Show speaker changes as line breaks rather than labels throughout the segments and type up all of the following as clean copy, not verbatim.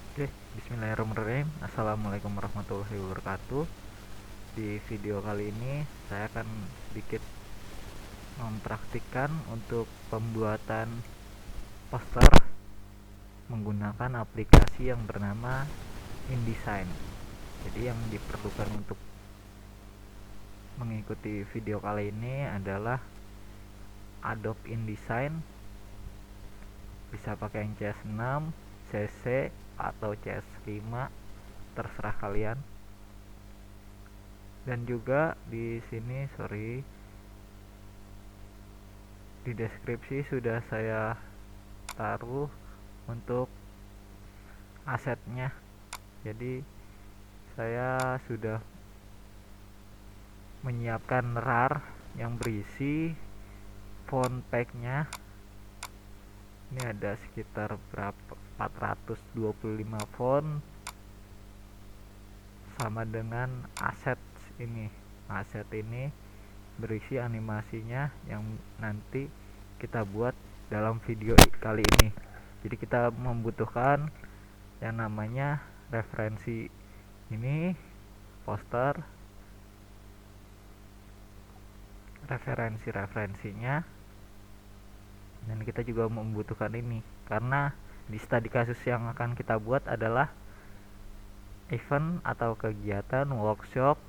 Oke, bismillahirrahmanirrahim. Assalamualaikum warahmatullahi wabarakatuh. Di video kali ini saya akan sedikit mempraktikkan untuk pembuatan poster menggunakan aplikasi yang bernama InDesign. Jadi yang diperlukan untuk mengikuti video kali ini adalah Adobe InDesign, bisa pakai yang CS6, CC atau CS5, terserah kalian. Dan juga di sini di deskripsi sudah saya taruh untuk asetnya. Jadi saya sudah menyiapkan RAR yang berisi font packnya. Ini ada sekitar berapa, 425 font sama dengan aset ini berisi animasinya yang nanti kita buat dalam video kali ini. Jadi kita membutuhkan yang namanya referensi ini, poster, referensinya, dan kita juga membutuhkan ini karena di studi kasus yang akan kita buat adalah event atau kegiatan workshop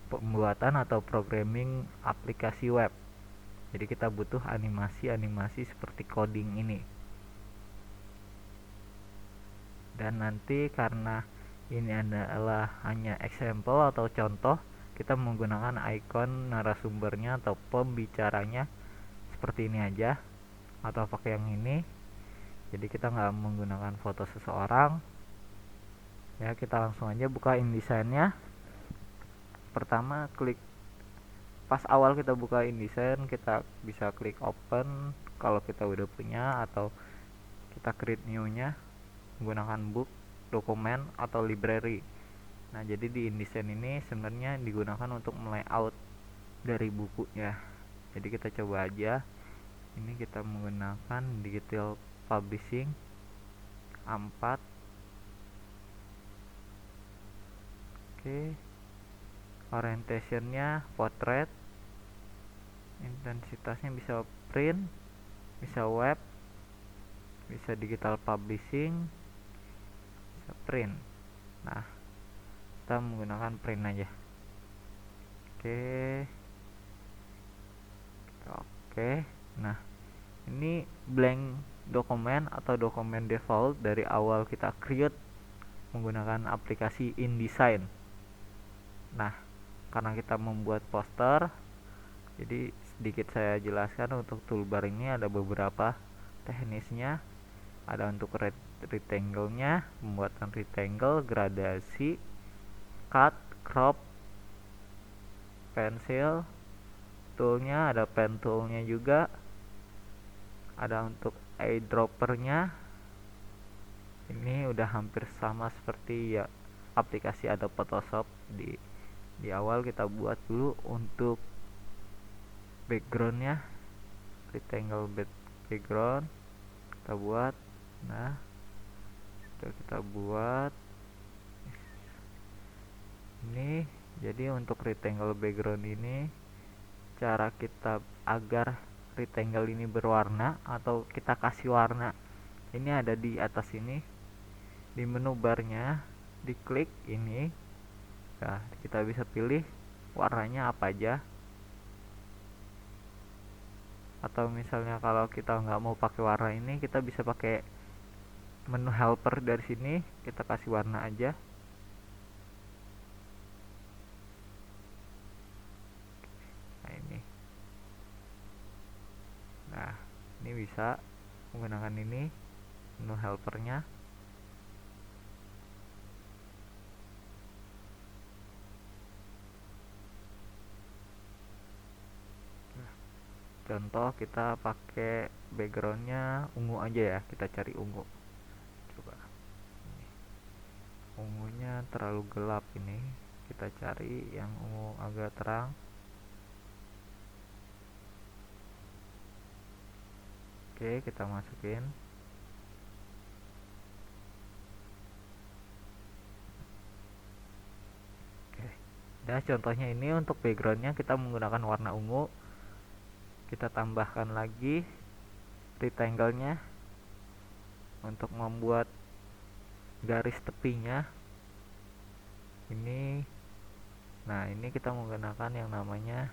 pembuatan atau programming aplikasi web. Jadi kita butuh animasi seperti coding ini. Dan nanti karena ini adalah hanya example atau contoh, kita menggunakan icon narasumbernya atau pembicaranya seperti ini aja, atau pakai yang ini. Jadi kita nggak menggunakan foto seseorang. Ya, kita langsung aja buka InDesign-nya. Pertama, pas awal kita buka InDesign, kita bisa klik open kalau kita udah punya, atau kita create new-nya menggunakan book, dokumen, atau library. Nah, jadi di InDesign ini sebenarnya digunakan untuk layout dari bukunya. Jadi kita coba aja. Ini kita menggunakan digital publishing A4. Oke. Orientationnya portrait. Intensitasnya bisa print, bisa web, bisa digital publishing, bisa print. Nah, kita menggunakan print aja. Oke. Nah, ini blank dokumen atau dokumen default dari awal kita create menggunakan aplikasi InDesign. Nah, karena kita membuat poster, jadi sedikit saya jelaskan untuk toolbar ini ada beberapa teknisnya. Ada untuk rectangle-nya, pembuatan rectangle, gradasi, cut, crop, pensil, toolnya ada pen toolnya juga, ada untuk eyedroppernya. Ini udah hampir sama seperti ya aplikasi Adobe Photoshop. Di awal kita buat dulu untuk backgroundnya, rectangle background kita buat. Nah, sudah kita buat ini. Jadi untuk rectangle background ini, cara kita agar rectangle ini berwarna atau kita kasih warna, ini ada di atas ini di menu barnya, diklik ini. Nah, kita bisa pilih warnanya apa aja, atau misalnya kalau kita nggak mau pakai warna ini, kita bisa pakai menu helper dari sini, kita kasih warna aja. Nah, ini bisa menggunakan ini menu helpernya. Contoh kita pakai backgroundnya ungu aja ya, kita cari ungu. Coba ini. Ungunya terlalu gelap, ini kita cari yang ungu agak terang. Oke, kita masukin. ya. Contohnya ini untuk backgroundnya kita menggunakan warna ungu, kita tambahkan lagi rectangle-nya untuk membuat garis tepinya ini. Nah, ini kita menggunakan yang namanya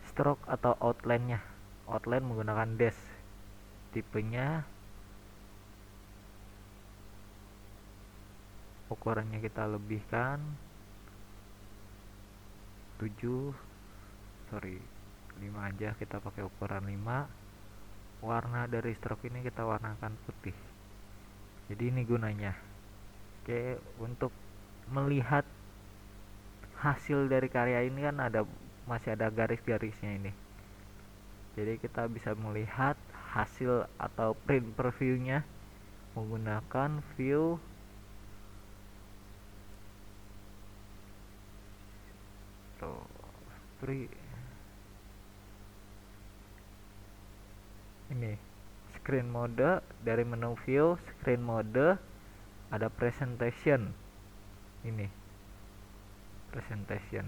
stroke atau outline-nya. Outline menggunakan dash, tipenya ukurannya kita lebihkan 5 aja, kita pakai ukuran 5. Warna dari stroke ini kita warnakan putih. Jadi ini gunanya. Oke, untuk melihat hasil dari karya ini kan masih ada garis-garisnya ini. Jadi kita bisa melihat hasil atau print previewnya menggunakan view ini screen mode. Dari menu view screen mode ada presentation, ini presentation.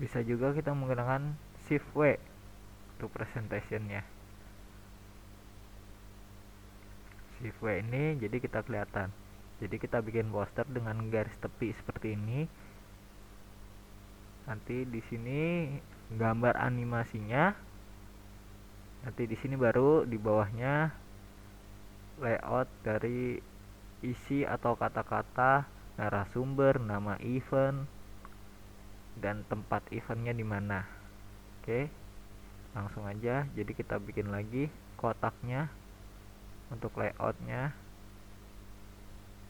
Bisa juga kita menggunakan shift W untuk presentationnya. Shift W ini jadi kita kelihatan. Jadi kita bikin poster dengan garis tepi seperti ini. Nanti di sini gambar animasinya. Nanti di sini baru di bawahnya layout dari isi atau kata-kata, narasumber, nama event, dan tempat eventnya di mana. Oke, langsung aja. Jadi kita bikin lagi kotaknya untuk layoutnya,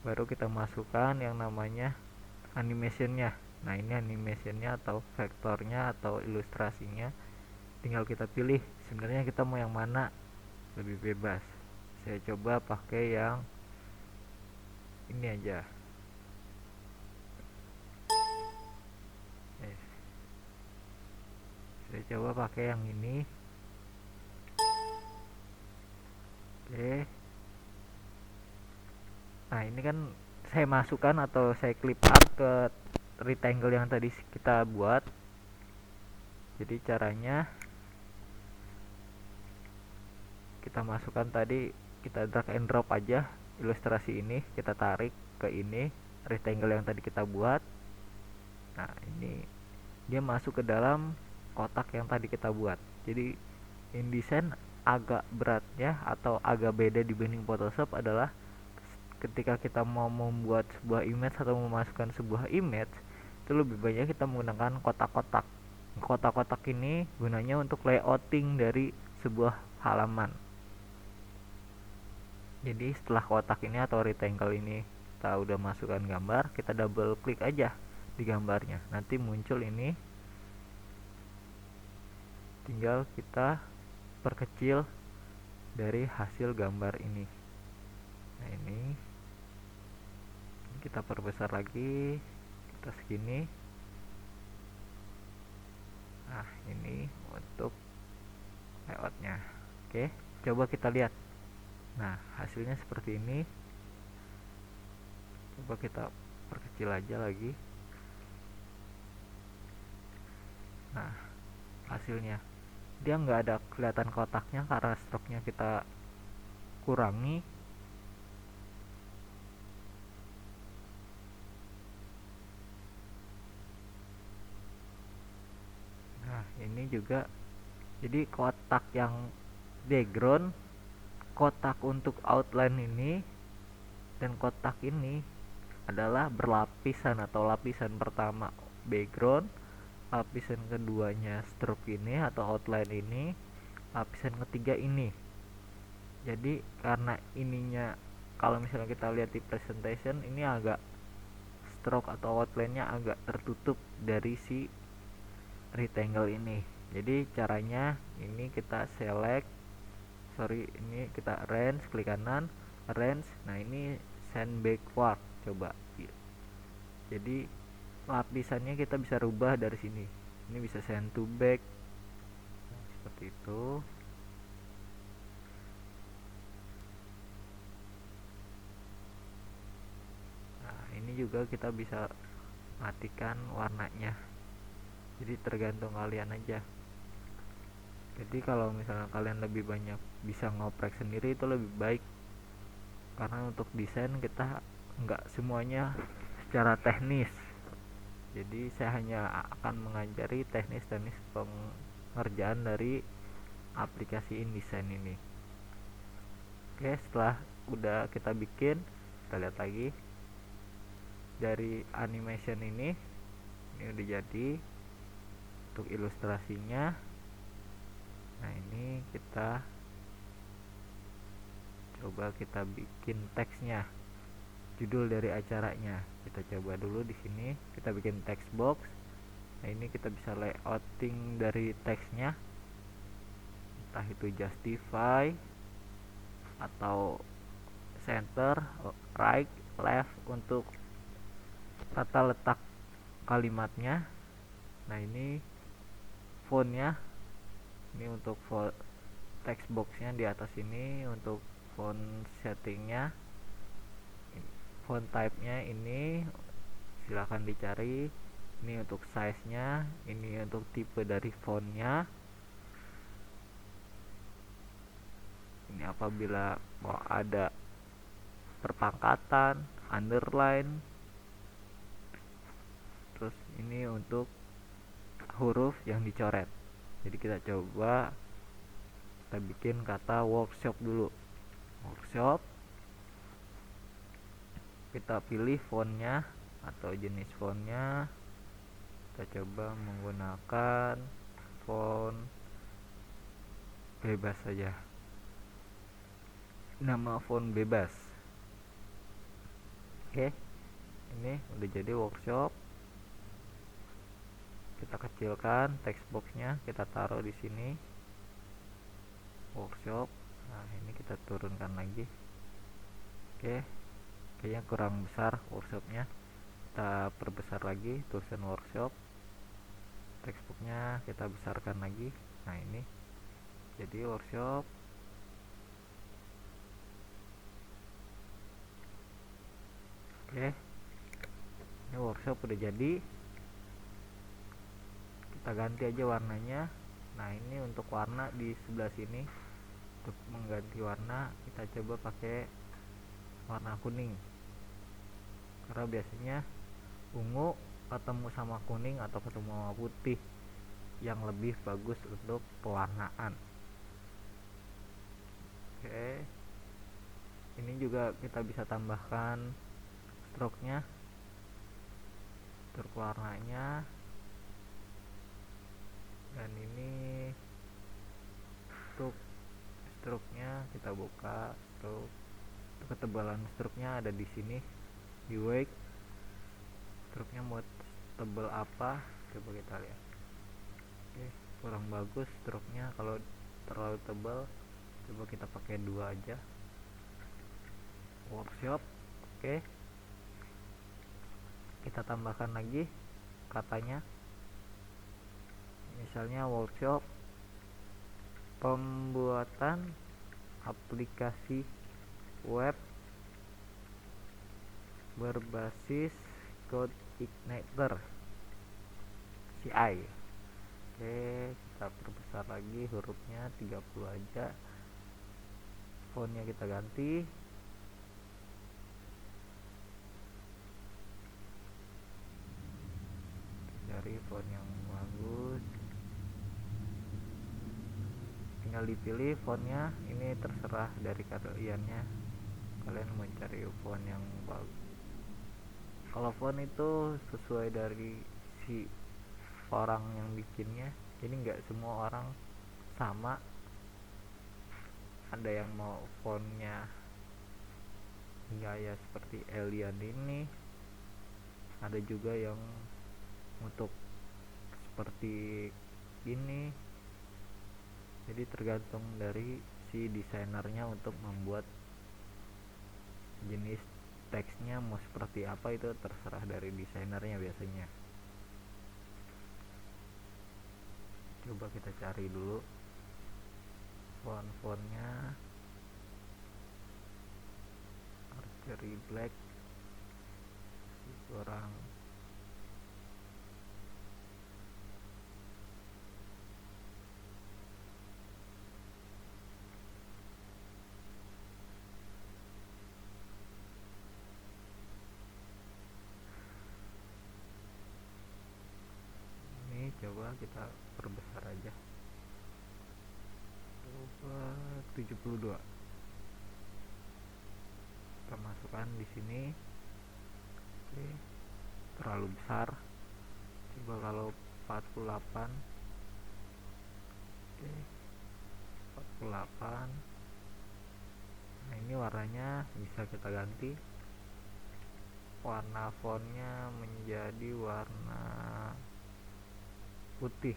baru kita masukkan yang namanya animationnya. Nah, ini animationnya atau vektornya atau ilustrasinya, tinggal kita pilih sebenarnya kita mau yang mana, lebih bebas. Saya coba pakai yang ini aja. Saya coba pakai yang ini. Oke. Nah, ini kan saya masukkan atau saya clip art ke rectangle yang tadi kita buat. Jadi caranya kita masukkan tadi, kita drag and drop aja ilustrasi ini, kita tarik ke ini rectangle yang tadi kita buat. Nah, ini dia masuk ke dalam kotak yang tadi kita buat. Jadi InDesign agak beratnya atau agak beda dibanding Photoshop adalah ketika kita mau membuat sebuah image atau memasukkan sebuah image, itu lebih banyak kita menggunakan kotak-kotak. Kotak-kotak ini gunanya untuk layouting dari sebuah halaman. Jadi setelah kotak ini atau rectangle ini kita udah masukkan gambar, kita double klik aja di gambarnya, nanti muncul ini. Tinggal kita perkecil dari hasil gambar ini. Nah, ini kita perbesar lagi, kita segini. Nah, ini untuk layoutnya. Oke, coba kita lihat. Nah, hasilnya seperti ini. Coba kita perkecil aja lagi. Nah, hasilnya dia nggak ada kelihatan kotaknya karena stroke-nya kita kurangi. Nah, ini juga jadi kotak yang background, kotak untuk outline ini, dan kotak ini adalah berlapisan atau lapisan pertama background, lapisan keduanya stroke ini atau outline ini, lapisan ketiga ini. Jadi karena ininya, kalau misalnya kita lihat di presentation, ini agak stroke atau outline-nya agak tertutup dari si rectangle ini. Jadi caranya ini kita ini kita arrange, klik kanan, arrange. Nah, ini send backward, coba. Jadi lapisannya kita bisa rubah dari sini. Ini bisa send to back, nah, seperti itu. Nah, ini juga kita bisa matikan warnanya, jadi tergantung kalian aja. Jadi kalau misalnya kalian lebih banyak bisa ngoprek sendiri itu lebih baik, karena untuk desain kita nggak semuanya secara teknis. Jadi saya hanya akan mengajari teknis-teknis pengerjaan dari aplikasi InDesign ini. Oke, setelah udah kita bikin, kita lihat lagi dari animation ini udah jadi untuk ilustrasinya. Nah, ini kita coba kita bikin teksnya, judul dari acaranya. Kita coba dulu di sini, kita bikin text box. Nah, ini kita bisa layouting dari teksnya, entah itu justify atau center, right, left untuk tata letak kalimatnya. Nah, ini fontnya, ini untuk text boxnya di atas ini. Untuk font settingnya, font type nya ini silahkan dicari. Ini untuk size nya, ini untuk tipe dari fontnya. Ini apabila mau ada perpangkatan, underline. Terus ini untuk huruf yang dicoret. Jadi kita coba kita bikin kata workshop dulu. Workshop, kita pilih fontnya atau jenis fontnya. Kita coba menggunakan font bebas saja, nama font bebas. Oke, ini udah jadi workshop. Kita kecilkan text boxnya, kita taruh di sini workshop. Nah, ini kita turunkan lagi. Oke, kayaknya kurang besar workshopnya, kita perbesar lagi tulisan workshop. Textbooknya kita besarkan lagi. Nah, ini jadi workshop. Oke, ini workshop udah jadi. Kita ganti aja warnanya. Nah, ini untuk warna di sebelah sini, untuk mengganti warna kita coba pakai warna kuning, karena biasanya ungu ketemu sama kuning atau ketemu sama putih yang lebih bagus untuk pewarnaan. Oke, ini juga kita bisa tambahkan stroke-nya, stroke warnanya. Dan ini untuk stroke-nya kita buka stroke. Ketebalan stroke-nya ada di sini di wake. Stroke-nya mau tebal apa, coba kita lihat. Oke, kurang bagus stroke-nya kalau terlalu tebal. Coba kita pakai 2 aja. Workshop. Oke, kita tambahkan lagi katanya, misalnya workshop pembuatan aplikasi web berbasis CodeIgniter CI. Oke, kita perbesar lagi hurufnya 30 aja. Fontnya kita ganti. Cari font yang bagus. Tinggal dipilih fontnya. Ini terserah dari kaliannya. Kalian mau cari font yang bagus. Kalau font itu sesuai dari si orang yang bikinnya, jadi nggak semua orang sama. Ada yang mau fontnya gaya seperti alien ini, ada juga yang untuk seperti ini. Jadi tergantung dari si desainernya untuk membuat jenis teksnya mau seperti apa, itu terserah dari desainernya biasanya. Coba kita cari dulu font-fontnya. Archery black kurang. Ini coba kita perbesar aja, coba 72. Kita masukkan di sini. Oke, terlalu besar. Coba kalau 48. Oke, 48. Nah, ini warnanya bisa kita ganti. Warna fontnya menjadi warna putih.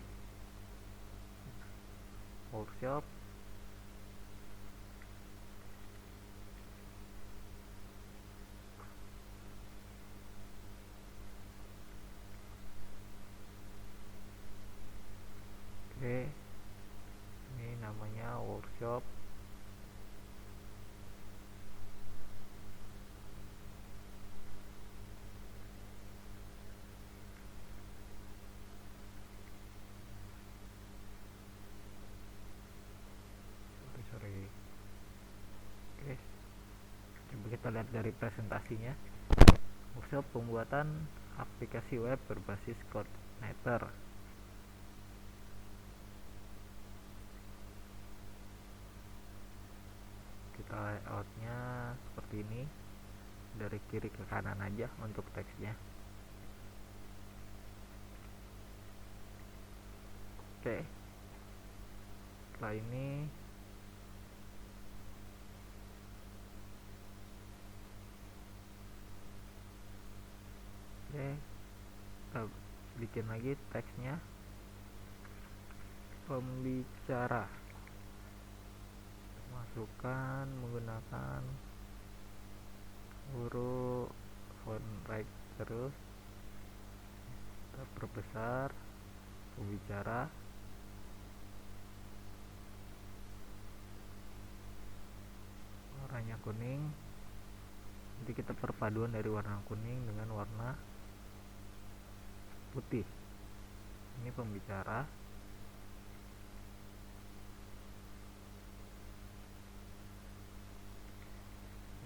Workshop. Oke, ini namanya workshop. Sorry. Oke, coba kita lihat dari presentasinya. Workshop pembuatan aplikasi web berbasis CodeNetter. Kita layoutnya seperti ini, dari kiri ke kanan aja untuk teksnya. Oke, setelah ini kita bikin lagi teksnya. Pembicara, masukkan menggunakan huruf font right terus. Kita perbesar pembicara. Warnanya kuning. Jadi kita perpaduan dari warna kuning dengan warna putih. Ini pembicara.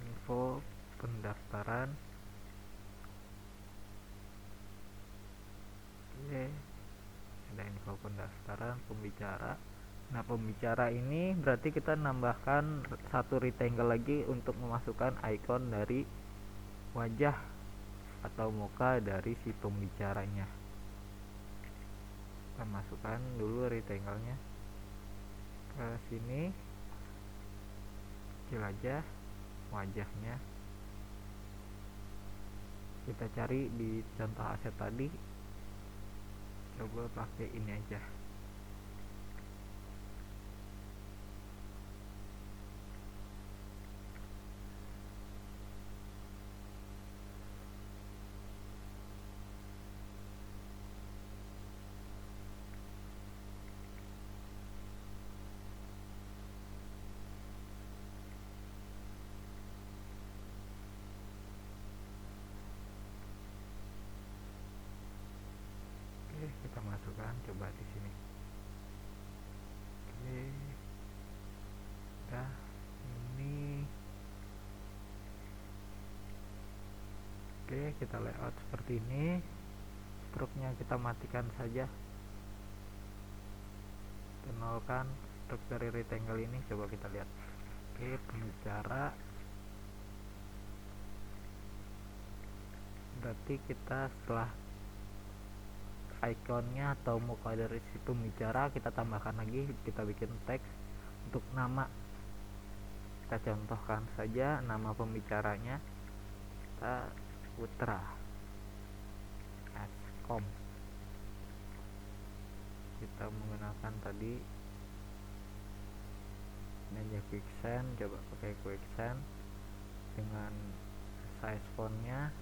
Info pendaftaran. Oke, ada info pendaftaran pembicara. Nah, pembicara ini berarti kita nambahkan satu rectangle lagi untuk memasukkan icon dari wajah atau muka dari si pembicaranya. Kita masukkan dulu rectangle-nya ke sini, kecil aja wajahnya. Kita cari di contoh aset tadi, coba pakai ini aja. Oke, kita masukkan coba di sini. Oke, nah ini. Oke, kita layout seperti ini. Struknya kita matikan saja, kita nolkan struk dari rectangle ini. Coba kita lihat. Oke, pembicara, berarti kita setelah ikonnya atau muka dari si pembicara, kita tambahkan lagi, kita bikin teks untuk nama. Kita contohkan saja nama pembicaranya, kita Putra Askom. Kita menggunakan tadi meja quicksand, coba pakai quicksand dengan size fontnya,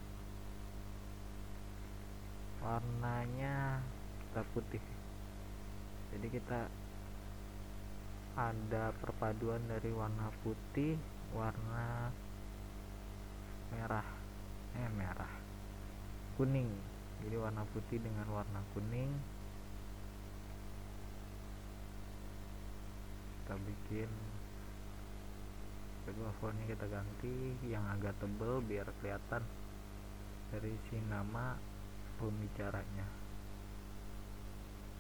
warnanya kita putih. Jadi kita ada perpaduan dari warna putih, warna merah kuning. Jadi warna putih dengan warna kuning kita bikin. Coba fontnya kita ganti yang agak tebal biar kelihatan dari si nama pembicaranya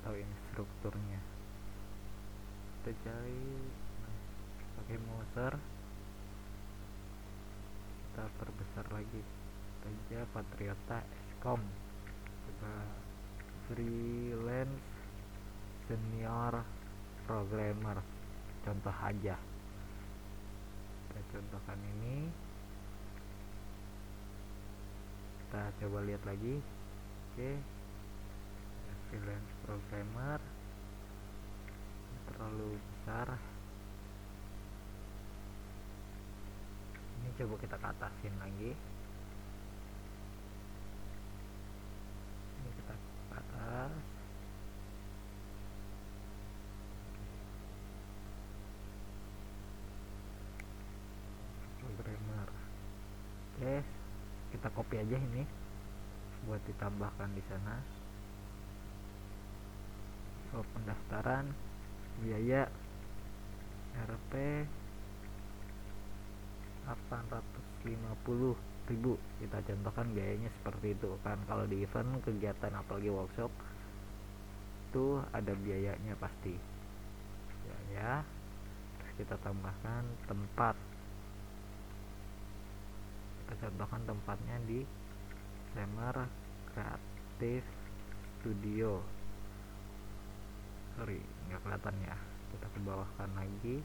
atau instrukturnya. Kita cari pakai mouse, kita perbesar lagi aja Patriota Escom. Coba freelance senior programmer, contoh aja. Kita contohkan ini, kita coba lihat lagi. Oke, freelance programmer terlalu besar, ini coba kita ke atasin lagi. Ini kita ke atas, programmer. Oke, kita copy aja ini buat ditambahkan di sana. So, pendaftaran biaya Rp 850.000, kita contohkan biayanya seperti itu kan. Kalau di event kegiatan apalagi workshop itu ada biayanya pasti ya. Terus kita tambahkan tempat, kita contohkan tempatnya di Slammer Creative Studio. Sorry, nggak kelihatan ya. Kita ke bawahkan lagi.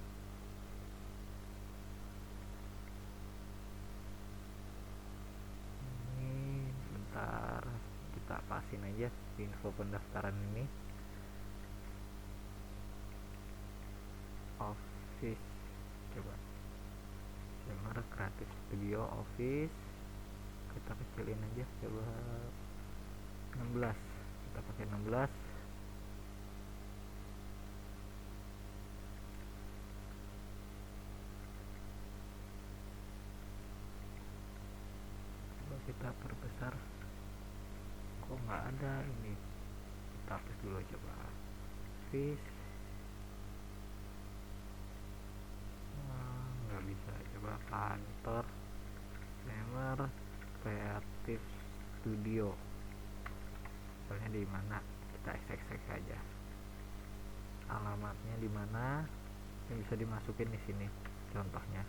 Ini bentar, kita pasin aja info pendaftaran ini. Office, coba Slammer Creative Studio Office, kita kecilin aja, coba 16, kita pakai 16. Kita perbesar, kok nggak ada ini, kita hapus dulu. Coba fish, nggak bisa. Coba kantor Slammer Creative Studio, soalnya di mana, kita XX aja. Alamatnya di mana, yang bisa dimasukin di sini contohnya.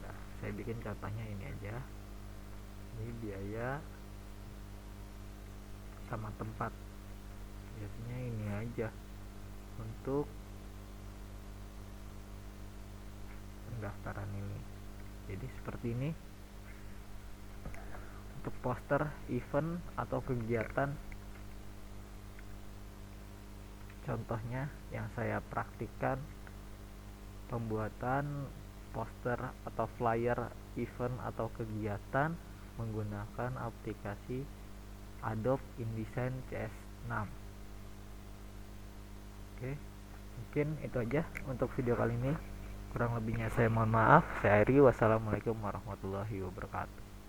Nah, saya bikin contohnya ini aja. Ini biaya sama tempat, biasanya ini aja untuk pendaftaran ini. Jadi seperti ini untuk poster event atau kegiatan. Contohnya yang saya praktikkan pembuatan poster atau flyer event atau kegiatan menggunakan aplikasi Adobe InDesign CS6. Oke, mungkin itu aja untuk video kali ini. Kurang lebihnya saya mohon maaf. Saya Ari. Wassalamualaikum warahmatullahi wabarakatuh.